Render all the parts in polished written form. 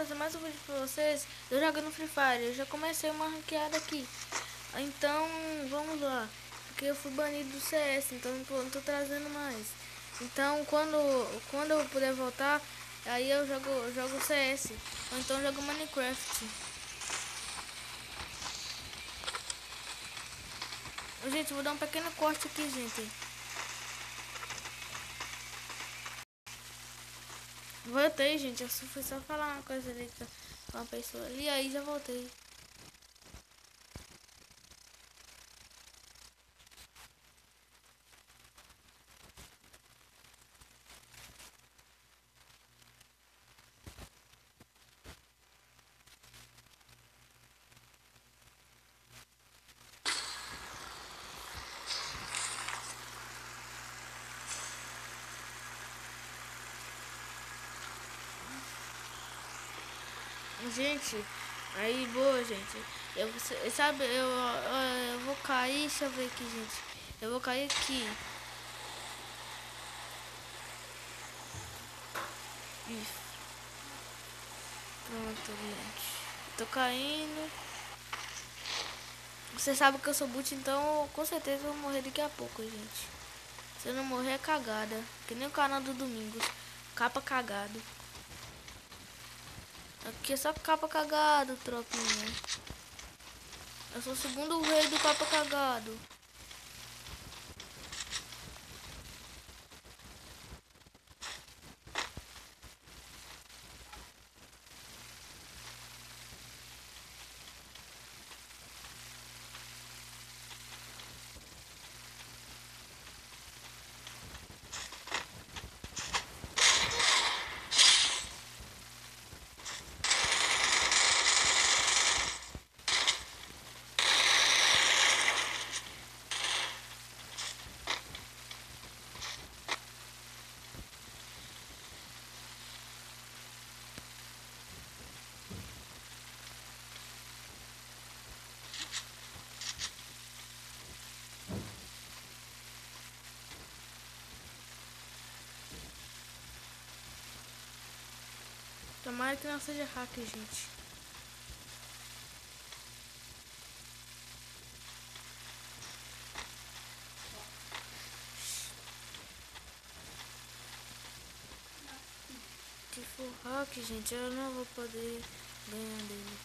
trazer mais um vídeo pra vocês. Eu jogo no Free Fire, eu já comecei uma ranqueada aqui. Então, vamos lá. Porque eu fui banido do CS, então não tô trazendo mais. Então, quando eu puder voltar, aí eu jogo CS. Ou então jogo Minecraft. Gente, vou dar um pequeno corte aqui, gente. Voltei, gente. Eu fui só falar uma coisa ali com uma pessoa ali, aí já voltei. Gente, aí boa, gente. Sabe, eu vou cair, deixa eu ver aqui, gente. Eu vou cair aqui. Isso. Pronto, gente. Tô caindo. Você sabe que eu sou boot, então com certeza eu vou morrer daqui a pouco, gente. Se eu não morrer é cagada. Que nem o canal do Domingos. Capa cagado. Aqui é só capa cagado, tropinha. Eu sou o segundo rei do capa cagado. Tomara que não seja hack, gente. Se for hack, gente, eu não vou poder ganhar dele.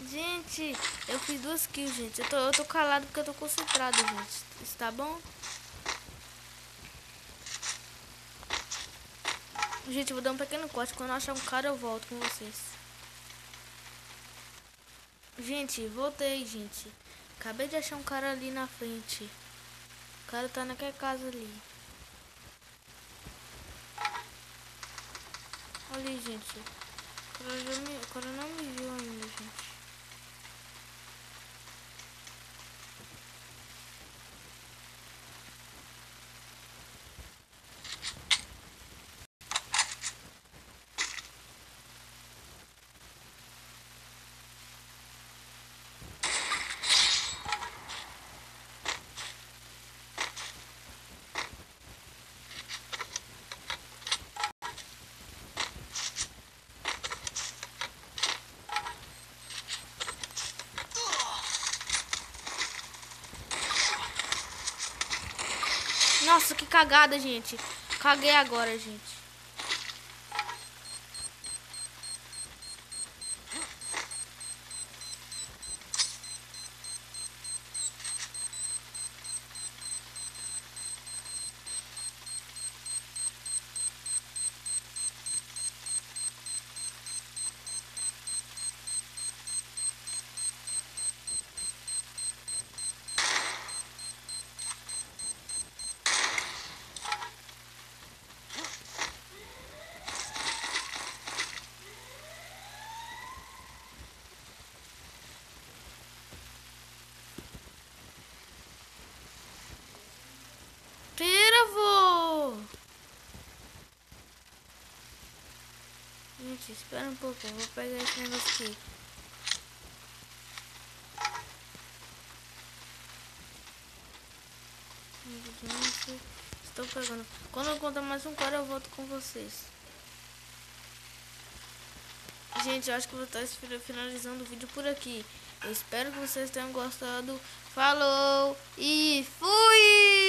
Gente, eu fiz 2 kills, gente. Eu tô calado porque eu tô concentrado, gente. Isso tá bom? Gente, eu vou dar um pequeno corte. Quando eu achar um cara, eu volto com vocês. Gente, voltei, gente. Acabei de achar um cara ali na frente. O cara tá naquela casa ali. Ali, gente. O cara não me viu ainda, gente. Nossa, que cagada, gente. Caguei agora, gente. Gente, espera um pouco, eu vou pegar esse negócio aqui. Estou pegando. Quando eu contar mais um cara, eu volto com vocês. Gente, eu acho que eu vou estar finalizando o vídeo por aqui. Eu espero que vocês tenham gostado. Falou e fui!